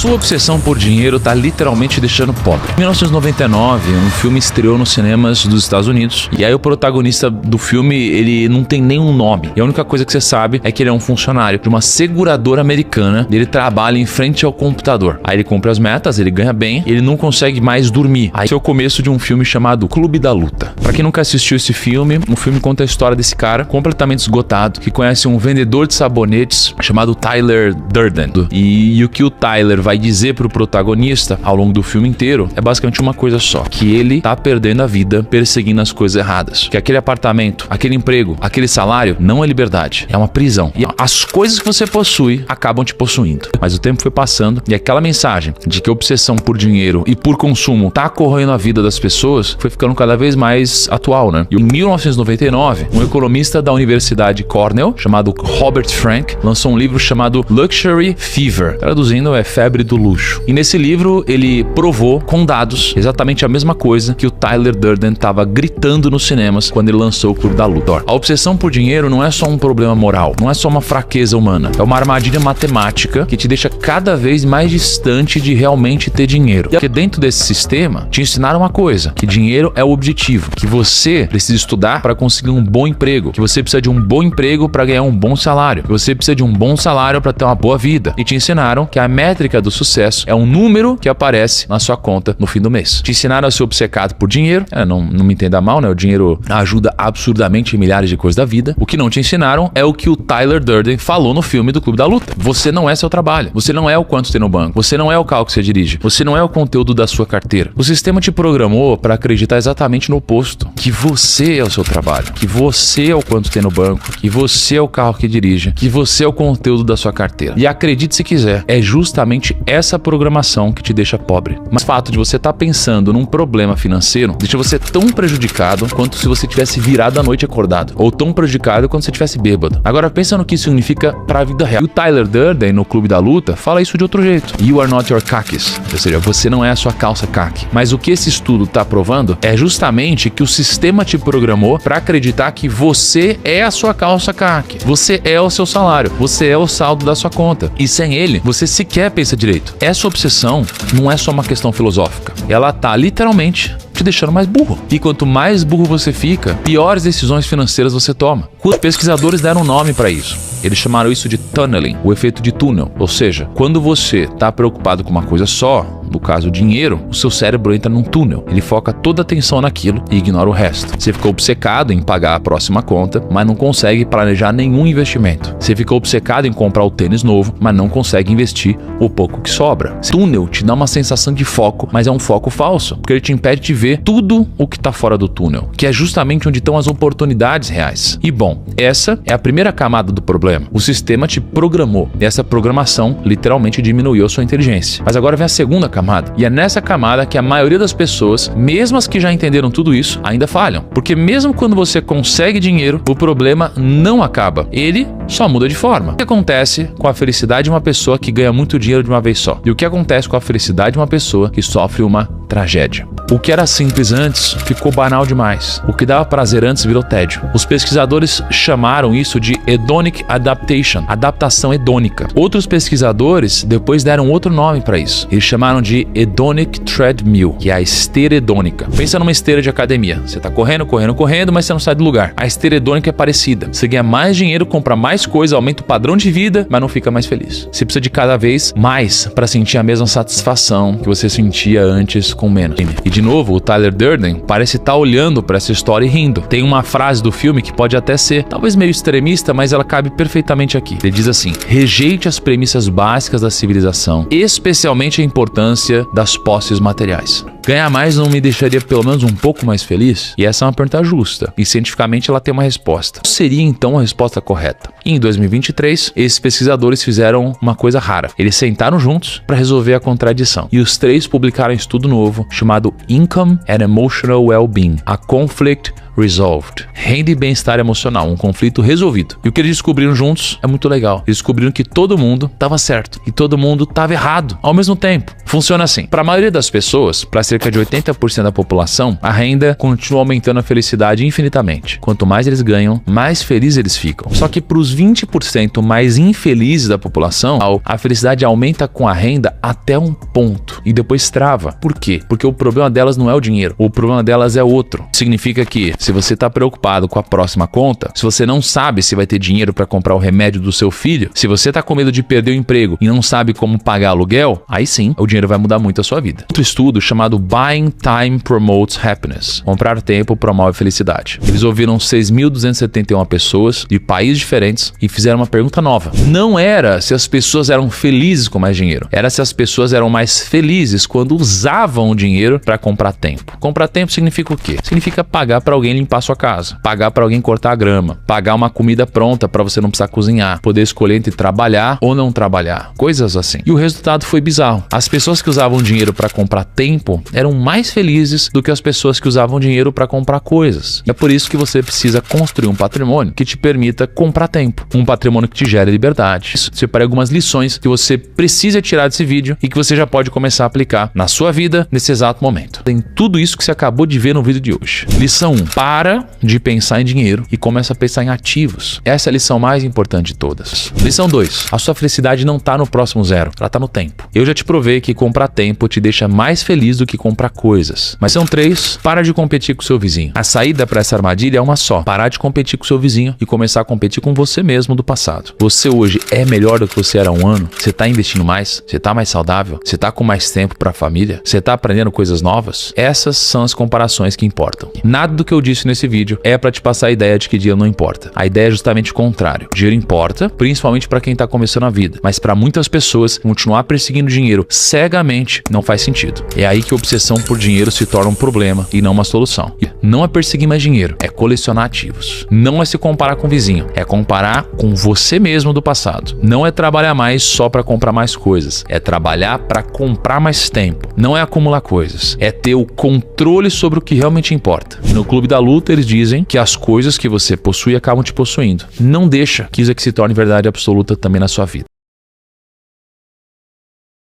sua obsessão por dinheiro tá literalmente deixando pobre. Em 1999, um filme estreou nos cinemas dos Estados Unidos, e aí o protagonista do filme, ele não tem nenhum nome. E a única coisa que você sabe é que ele é um funcionário de uma seguradora americana, e ele trabalha em frente ao computador. Aí ele cumpre as metas, ele ganha bem, ele não consegue mais dormir. Aí é o começo de um filme chamado Clube da Luta. Pra quem nunca assistiu esse filme, o filme conta a história desse cara completamente esgotado, que conhece um vendedor de sabonetes chamado Tyler Durden. E o que o Tyler vai dizer pro protagonista ao longo do filme inteiro é basicamente uma coisa só: que ele tá perdendo a vida perseguindo as coisas erradas. Que aquele apartamento, aquele emprego, aquele salário não é liberdade, é uma prisão. E as coisas que você possui acabam te possuindo. Mas o tempo foi passando e aquela mensagem de que a obsessão por dinheiro e por consumo tá corroendo a vida das pessoas foi ficando cada vez mais atual, né? E em 1999, um economista da Universidade Cornell, chamado Robert Frank, lançou um livro chamado Luxury Fever. Traduzindo, é febre do luxo. E nesse livro, ele provou com dados exatamente a mesma coisa que o Tyler Durden estava gritando nos cinemas quando ele lançou o Clube da Luta. A obsessão por dinheiro não é só um problema moral, não é só uma fraqueza humana, é uma armadilha matemática que te deixa cada vez mais distante de realmente ter dinheiro. Porque dentro desse sistema, te ensinaram uma coisa: que dinheiro é o objetivo, que você precisa estudar para conseguir um bom emprego, que você precisa de um bom emprego para ganhar um bom salário, que você precisa de um bom salário para ter uma boa vida. E te ensinaram que a métrica do sucesso é um número que aparece na sua conta no fim do mês. Te ensinaram a ser obcecado por dinheiro. Não me entenda mal, né? O dinheiro ajuda absurdamente em milhares de coisas da vida. O que não te ensinaram é o que o Tyler Durden falou no filme do Clube da Luta: você não é seu trabalho, você não é o quanto tem no banco, você não é o carro que você dirige, você não é o conteúdo da sua carteira. O sistema te programou para acreditar exatamente no oposto: que você é o seu trabalho, que você é o quanto tem no banco, que você é o carro que dirige, que você é o conteúdo da sua carteira. E acredite se quiser, é justamente essa programação que te deixa pobre. Mas o fato de você estar pensando num problema financeiro deixa você tão prejudicado quanto se você tivesse virado à noite acordado, ou tão prejudicado quanto se tivesse bêbado. Agora pensa no que isso significa para a vida real. E o Tyler Durden, no Clube da Luta, fala isso de outro jeito: You are not your khakis. Ou seja, você não é a sua calça khaki. Mas o que esse estudo está provando é justamente que o sistema te programou para acreditar que você é a sua calça khaki, você é o seu salário, você é o saldo da sua conta. E sem ele, você sequer pensa direito. Essa obsessão não é só uma questão filosófica. Ela tá literalmente te deixando mais burro. E quanto mais burro você fica, piores decisões financeiras você toma. Os pesquisadores deram um nome para isso. Eles chamaram isso de tunneling, o efeito de túnel. Ou seja, quando você está preocupado com uma coisa só, no caso dinheiro, o seu cérebro entra num túnel. Ele foca toda a atenção naquilo e ignora o resto. Você ficou obcecado em pagar a próxima conta, mas não consegue planejar nenhum investimento. Você ficou obcecado em comprar o tênis novo, mas não consegue investir o pouco que sobra. Esse túnel te dá uma sensação de foco, mas é um foco falso, porque ele te impede de ver tudo o que está fora do túnel, que é justamente onde estão as oportunidades reais. E bom, essa é a primeira camada do problema. O sistema te programou, e essa programação literalmente diminuiu a sua inteligência. Mas agora vem a segunda camada, e é nessa camada que a maioria das pessoas, mesmo as que já entenderam tudo isso, ainda falham. Porque mesmo quando você consegue dinheiro, o problema não acaba. Ele só muda de forma. O que acontece com a felicidade de uma pessoa que ganha muito dinheiro de uma vez só? E o que acontece com a felicidade de uma pessoa que sofre uma tragédia? O que era simples antes ficou banal demais. O que dava prazer antes virou tédio. Os pesquisadores chamaram isso de hedonic adaptation, adaptação hedônica. Outros pesquisadores depois deram outro nome para isso. Eles chamaram de hedonic treadmill, que é a esteira hedônica. Pensa numa esteira de academia. Você tá correndo, mas você não sai do lugar. A esteira hedônica é parecida. Você ganha mais dinheiro, compra mais coisa, aumenta o padrão de vida, mas não fica mais feliz. Você precisa de cada vez mais para sentir a mesma satisfação que você sentia antes com menos. E de novo, o Tyler Durden parece estar olhando para essa história e rindo. Tem uma frase do filme que pode até ser talvez meio extremista, mas ela cabe perfeitamente aqui. Ele diz assim: rejeite as premissas básicas da civilização, especialmente a importância das posses materiais. Ganhar mais não me deixaria pelo menos um pouco mais feliz? E essa é uma pergunta justa, e cientificamente ela tem uma resposta. Qual seria então a resposta correta? E em 2023, esses pesquisadores fizeram uma coisa rara. Eles sentaram juntos para resolver a contradição. E os três publicaram um estudo novo chamado Income and Emotional Well-Being: A Conflict resolved. Renda e bem-estar emocional, um conflito resolvido. E o que eles descobriram juntos é muito legal. Eles descobriram que todo mundo estava certo e todo mundo estava errado ao mesmo tempo. Funciona assim. Para a maioria das pessoas, para cerca de 80% da população, a renda continua aumentando a felicidade infinitamente. Quanto mais eles ganham, mais felizes eles ficam. Só que para os 20% mais infelizes da população, a felicidade aumenta com a renda até um ponto e depois trava. Por quê? Porque o problema delas não é o dinheiro, o problema delas é outro. Significa que se você está preocupado com a próxima conta, se você não sabe se vai ter dinheiro para comprar o remédio do seu filho, se você está com medo de perder o emprego e não sabe como pagar aluguel, aí sim, o dinheiro vai mudar muito a sua vida. Outro estudo chamado Buying Time Promotes Happiness. Comprar tempo promove felicidade. Eles ouviram 6.271 pessoas de países diferentes e fizeram uma pergunta nova. Não era se as pessoas eram felizes com mais dinheiro, era se as pessoas eram mais felizes quando usavam o dinheiro para comprar tempo. Comprar tempo significa o quê? Significa pagar para alguém limpar sua casa, pagar para alguém cortar a grama, pagar uma comida pronta para você não precisar cozinhar, poder escolher entre trabalhar ou não trabalhar, coisas assim. E o resultado foi bizarro. As pessoas que usavam dinheiro para comprar tempo eram mais felizes do que as pessoas que usavam dinheiro para comprar coisas. E é por isso que você precisa construir um patrimônio que te permita comprar tempo, um patrimônio que te gere liberdade. Separei algumas lições que você precisa tirar desse vídeo e que você já pode começar a aplicar na sua vida nesse exato momento. Tem tudo isso que você acabou de ver no vídeo de hoje. Lição 1. Para de pensar em dinheiro e começa a pensar em ativos. Essa é a lição mais importante de todas. Lição 2. A sua felicidade não está no próximo zero, ela está no tempo. Eu já te provei que comprar tempo te deixa mais feliz do que comprar coisas. Mas são 3. Para de competir com o seu vizinho. A saída para essa armadilha é uma só. Parar de competir com o seu vizinho e começar a competir com você mesmo do passado. Você hoje é melhor do que você era há um ano? Você está investindo mais? Você está mais saudável? Você está com mais tempo para a família? Você está aprendendo coisas novas? Essas são as comparações que importam. Nada do que eu disse nesse vídeo é para te passar a ideia de que dinheiro não importa. A ideia é justamente o contrário. Dinheiro importa, principalmente para quem está começando a vida. Mas para muitas pessoas, continuar perseguindo dinheiro cegamente não faz sentido. É aí que a obsessão por dinheiro se torna um problema e não uma solução. Não é perseguir mais dinheiro, é colecionar ativos. Não é se comparar com o vizinho, é comparar com você mesmo do passado. Não é trabalhar mais só para comprar mais coisas, é trabalhar para comprar mais tempo. Não é acumular coisas, é ter o controle sobre o que realmente importa. No Clube da Luta eles dizem que as coisas que você possui acabam te possuindo. Não deixa que isso aqui se torne verdade absoluta também na sua vida.